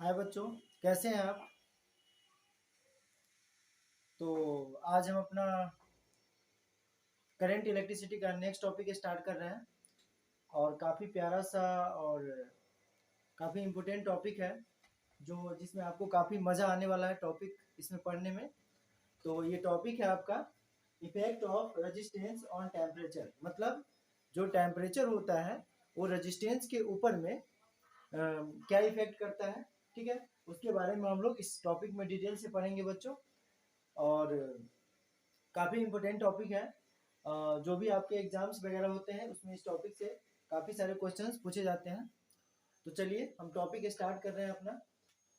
हाय बच्चों, कैसे हैं आप। तो आज हम अपना करंट इलेक्ट्रिसिटी का नेक्स्ट टॉपिक स्टार्ट कर रहे हैं और काफ़ी प्यारा सा और काफ़ी इम्पोर्टेंट टॉपिक है जो जिसमें आपको काफ़ी मज़ा आने वाला है टॉपिक इसमें पढ़ने में। तो ये टॉपिक है आपका effect of resistance on temperature. मतलब जो टेम्परेचर होता है वो रेजिस्टेंस के ऊपर में क्या इफेक्ट करता है, ठीक है। उसके बारे में हम लोग इस टॉपिक में डिटेल से पढ़ेंगे बच्चों। और काफ़ी इम्पोर्टेंट टॉपिक है। जो भी आपके एग्जाम्स वगैरह होते हैं उसमें इस टॉपिक से काफ़ी सारे क्वेश्चंस पूछे जाते हैं। तो चलिए हम टॉपिक स्टार्ट कर रहे हैं अपना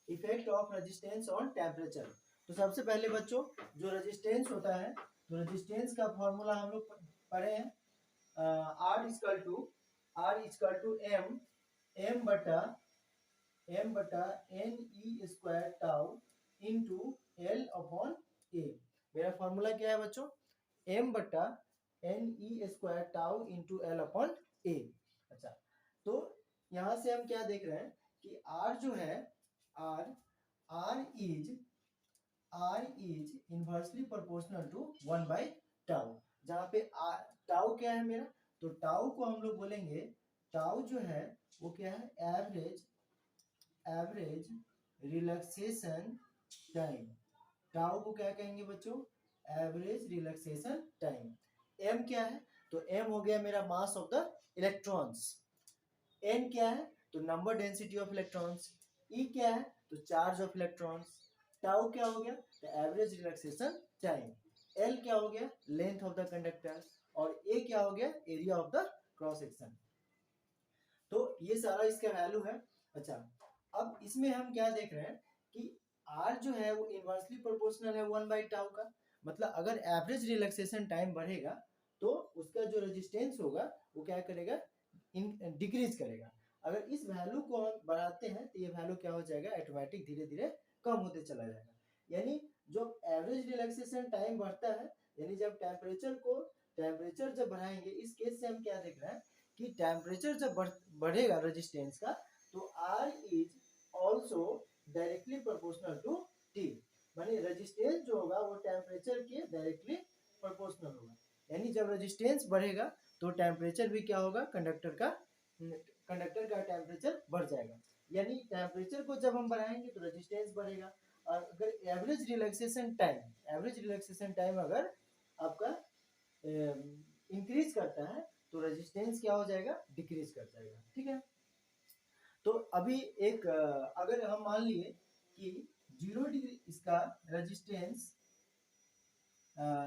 effect of resistance on temperature. तो सबसे पहले बच्चों जो रेजिस्टेंस होता है, तो रेजिस्टेंस का फॉर्मूला हम लोग पढ़े हैं। R is equal to M M बटा N E square tau into L upon A. मेरा फॉर्मूला क्या है बच्चों? एम बटा N E square tau into L upon A. अच्छा, तो यहां से हम क्या देख रहे हैं कि आर जो है, R R is R is inversely proportional to 1/टाउ। जहाँ पे टाउ क्या है मेरा, तो टाउ को हम लोग बोलेंगे, टाउ जो है वो क्या है, एवरेज रिलैक्सेशन टाइम। टाउ को क्या कहेंगे बच्चों? Average relaxation time. एम क्या है, तो एम हो गया मेरा mass of the electrons. N क्या है, तो number density of electrons. E क्या है, तो चार्ज ऑफ इलेक्ट्रॉन्स। टाउ क्या हो गया, तो एवरेज रिलैक्सेशन टाइम। एल क्या हो गया, लेंथ ऑफ द कंडक्टर। और ए क्या हो गया, area of the cross section. तो ये सारा इसका वैल्यू है। अच्छा, अब इसमें हम क्या देख रहे हैं कि आर जो है वो इनवर्सली प्रोपोर्शनल है 1/टाउ का। मतलब अगर एवरेज रिलैक्सेशन टाइम बढ़ेगा तो उसका जो रेजिस्टेंस होगा वो क्या करेगा, डिक्रीज करेगा। अगर इस वैल्यू को हम बढ़ाते हैं तो ये वैल्यू क्या हो जाएगा, ऑटोमेटिक धीरे धीरे कम होते चला जाएगा। यानी जो एवरेज रिलैक्सेशन टाइम बढ़ता है, यानी जब टेम्परेचर जब बढ़ाएंगे, इस केस से हम क्या देख रहे हैं कि टेम्परेचर जब बढ़ेगा रेजिस्टेंस का, तो R is also directly proportional to T. मानी रेजिस्टेंस जो होगा वो टेम्परेचर के डायरेक्टली प्रोपोर्शनल होगा। यानी जब रेजिस्टेंस बढ़ेगा तो टेम्परेचर भी क्या होगा, कंडक्टर का टेम्परेचर बढ़ जाएगा। यानी टेम्परेचर को जब हम बढ़ाएंगे तो रेजिस्टेंस बढ़ेगा। और अगर एवरेज रिलैक्सेशन टाइम अगर आपका इंक्रीज करता है तो रेजिस्टेंस क्या हो जाएगा, डिक्रीज कर जाएगा, ठीक है। तो अभी एक अगर हम मान लिए कि 0 डिग्री इसका resistance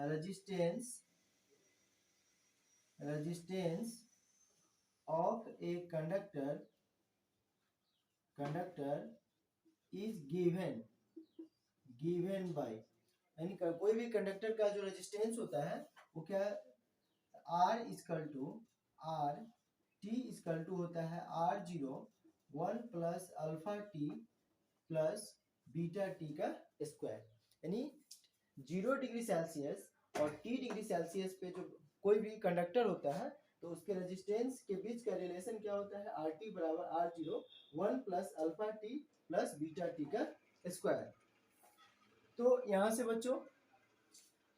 resistance resistance of a conductor is given by, यानी कोई भी कंडक्टर का जो रेजिस्टेंस होता है वो क्या, आर टी इजकल टू होता है R0 1 plus alpha T plus beta T का स्क्वायर। यानी 0 डिग्री सेल्सियस और T डिग्री सेल्सियस पे जो कोई भी कंडक्टर होता है तो उसके रेजिस्टेंस के बीच का रिलेशन क्या होता है, आर टी बराबर R0 1 plus alpha T plus beta T का स्क्वायर। तो यहां से बच्चों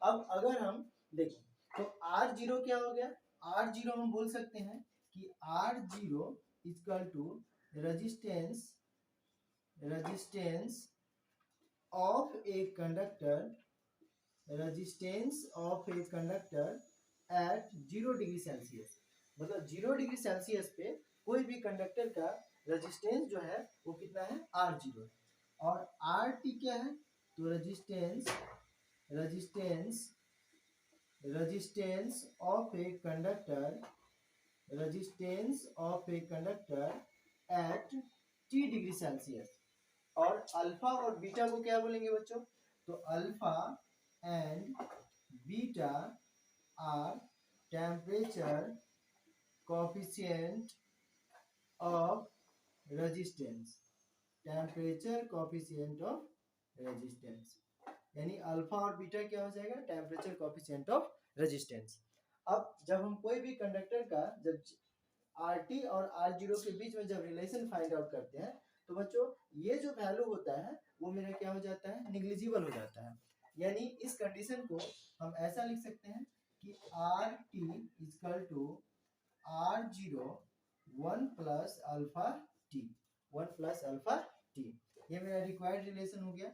अब अगर हम देखें तो R0 क्या हो गया, R0 हम बोल सकते हैं कि R0 is equal to resistance of a conductor at 0 degree Celsius. मतलब 0 डिग्री सेल्सियस पे कोई भी कंडक्टर का रेजिस्टेंस जो है वो कितना है, R0 है। और आर टी क्या है, तो resistance of a conductor at T degree Celsius. और अल्फा और बीटा को क्या बोलेंगे बच्चों, तो alpha and beta are temperature coefficient of resistance. यानी अल्फा और बीटा क्या हो जाएगा, टेम्परेचर कोफिशिएंट ऑफ रेजिस्टेंस। अब जब हम कोई भी कंडक्टर का जब आर टी और R0 के बीच में जब रिलेशन फाइंड आउट करते हैं तो बच्चों ये जो वैल्यू होता है वो मेरा क्या हो जाता है, निग्लिजिबल हो जाता है। यानी इस कंडीशन को हम ऐसा लिख सकते हैं कि R T is equal to R zero 1 plus alpha T, 1 plus alpha T, ये मेरा रिक्वायर्ड रिलेशन हो गया।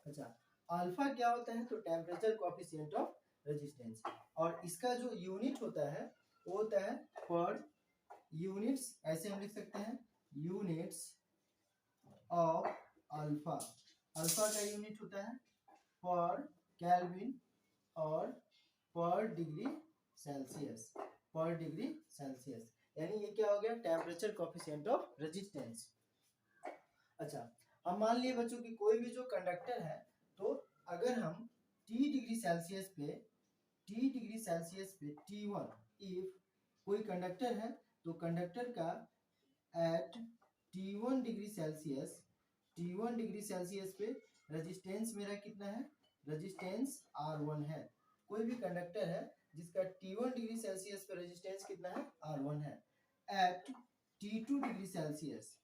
अच्छा, अल्फा क्या होता है, तो टेम्परेचर कोएफिशिएंट ऑफ रेजिस्टेंस, और इसका जो यूनिट होता है वो होता है पर यूनिट्स, ऐसे हम लिख सकते हैं यूनिट्स ऑफ अल्फा। अल्फा का यूनिट होता है पर केल्विन और पर डिग्री सेल्सियस, पर डिग्री सेल्सियस, यानी ये क्या हो गया, टेम्परेचर कोएफिशिएंट ऑफ रेजिस्टेंस। अच्छा, अब मान लिए बच्चों कि कोई भी जो कंडक्टर है, तो अगर हम T डिग्री सेल्सियस पे T1 इफ कोई कंडक्टर है, तो कंडक्टर का एट T1 डिग्री सेल्सियस पे रेजिस्टेंस मेरा कितना है, रेजिस्टेंस R1 है। कोई भी कंडक्टर है जिसका T1 डिग्री सेल्सियस पे रेजिस्टेंस कितना है, R1 है। एट T2 डिग्री सेल्सियस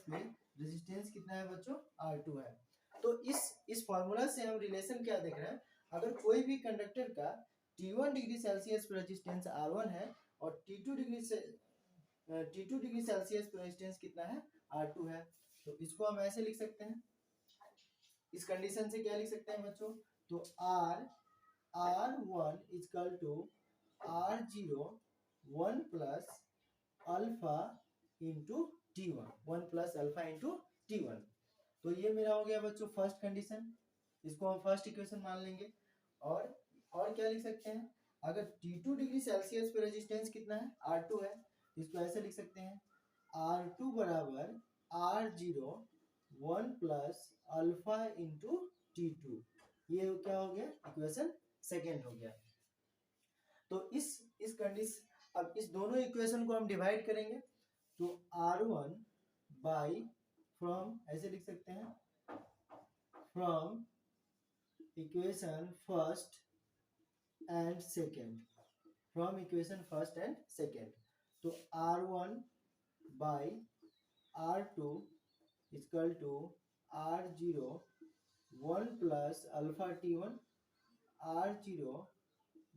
पे रेजिस्टेंस कितना है बच्चों, R2 है। तो इस फॉर्मूला से हम रिलेशन क्या देख रहे हैं, अगर कोई भी कंडक्टर का T1 डिग्री सेल्सियस पे रेजिस्टेंस R1 है और T2 डिग्री सेल्सियस पे रेजिस्टेंस कितना है, R2 है, तो इसको हम ऐसे लिख सकते हैं, इस कंडीशन से क्या लिख सकते हैं बच्चों, तो R1 is equal to R0 1 plus alpha into T1, 1 plus alpha into T1। तो ये मेरा हो गया बच्चों फर्स्ट कंडीशन, इसको हम फर्स्ट इक्वेशन मान लेंगे। और क्या लिख सकते हैं, अगर T2 डिग्री सेल्सियस पे रेजिस्टेंस कितना है, R2 है, इसको ऐसे लिख सकते हैं R2 बराबर R0 1 plus alpha into T2। ये क्या हो गया, इक्वेशन सेकेंड हो गया। तो इस कंडीशन, अब इस दोनों इक्वेशन को हम डिवाइड करेंगे, तो R1 बाई, फ्रॉम ऐसे लिख सकते हैं, from equation first and second, from equation first and second, तो R1 by R2 equal to R0 1 plus alpha T1, R0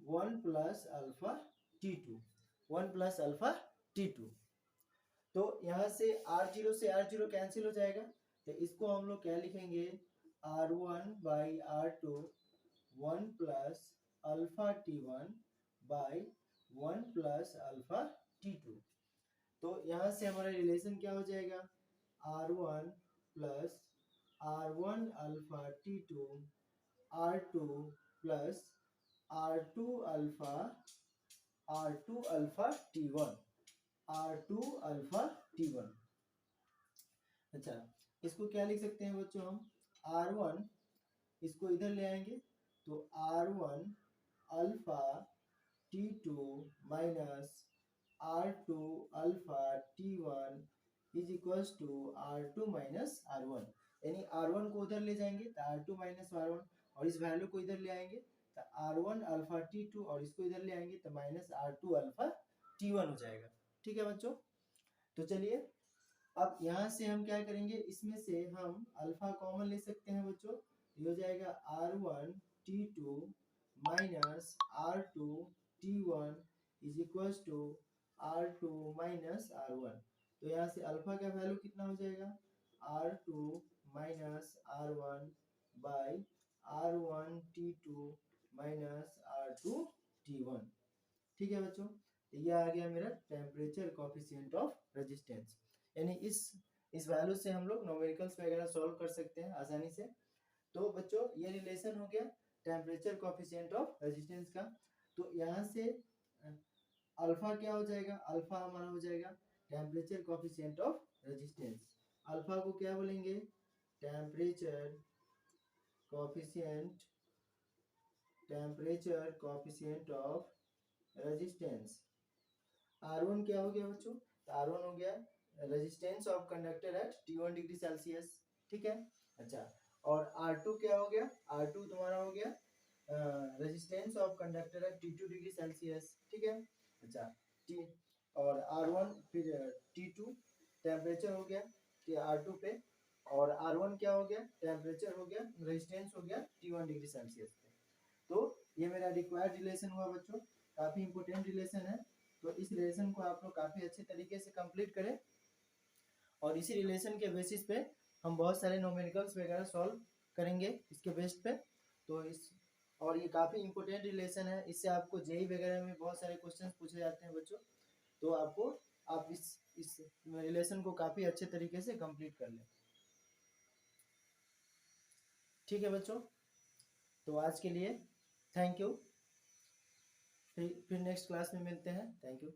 1 plus alpha T2, 1 plus alpha T2। तो यहाँ से R0 से R0 कैंसिल हो जाएगा, तो इसको हम लोग क्या लिखेंगे, R1 by R2 1 plus alpha T1 by 1 plus alpha T2। तो यहाँ से हमारा रिलेशन क्या हो जाएगा, R1 plus R1 alpha T2 R2 plus R2 alpha T1, R2 alpha T1। अच्छा, इसको क्या लिख सकते हैं बच्चों, हम R1 इसको इधर ले आएंगे, तो R1 alpha T2 minus R2 alpha T1 is equals to R2 minus R1, यानी R1 को उधर ले जाएंगे तो R2 माइनस R1, और इस वैल्यू को इधर ले आएंगे तो R1 अल्फा T2, और इसको इधर ले आएंगे तो माइनस R2 अल्फा T1 हो जाएगा। ठीक है बच्चों, तो चलिए अब यहाँ से हम क्या करेंगे, इसमें से हम अल्फा कॉमन ले सकते हैं बच्चों, ये हो जाएगा R1 T2 minus R2 T1 is equals to R2 minus R1। तो यहाँ से अल्फा का वैल्यू कितना हो जाएगा, R2 minus R1 by R1 T2 minus R2 T1। ठीक है बच्चों, तो ये आ गया मेरा टेम्परेचर कोएफिशिएंट ऑफ रेजिस्टेंस, यानी इस वैल्यू से हम लोग न्यूमेरिकल्स वगैरह सॉल्व कर सकते हैं आसानी से। तो बच्चों ये रिलेशन हो गया टेम्परेचर कोएफिशिएंट ऑफ रेजिस्टेंस का। तो यहाँ से अल्फा क्या हो जाएगा, अल्फा हमारा हो जाएगा temperature coefficient of resistance. Alpha को क्या बोलेंगे, temperature coefficient of resistance. R1 क्या हो गया बच्चों, R1 हो गया resistance of conductor at T1 degree Celsius. ठीक है, अच्छा, और R2 क्या हो गया, R2 तुम्हारा हो गया resistance of conductor at T2 degree Celsius. ठीक है, अच्छा, T और R1 फिर T2, टेम्परेचर हो गया R2 पे, और R1 क्या हो गया, टेम्परेचर हो गया, रेजिस्टेंस हो गया T1 डिग्री सेल्सियस पे। तो ये मेरा रिक्वायर्ड रिलेशन हुआ बच्चों, काफी इंपोर्टेंट रिलेशन है। तो इस रिलेशन को आप लोग काफी अच्छे तरीके से कंप्लीट करें, और इसी रिलेशन के बेसिस पे हम बहुत सारे न्यूमेरिकल्स वगैरह सॉल्व करेंगे इसके बेस पे। तो इस और ये काफ़ी इंपॉर्टेंट रिलेशन है, इससे आपको जेई वगैरह में बहुत सारे क्वेश्चंस पूछे जाते हैं बच्चों। तो आप इस रिलेशन को काफ़ी अच्छे तरीके से कंप्लीट कर लें। ठीक है बच्चों, तो आज के लिए थैंक यू, फिर नेक्स्ट क्लास में मिलते हैं। Thank you.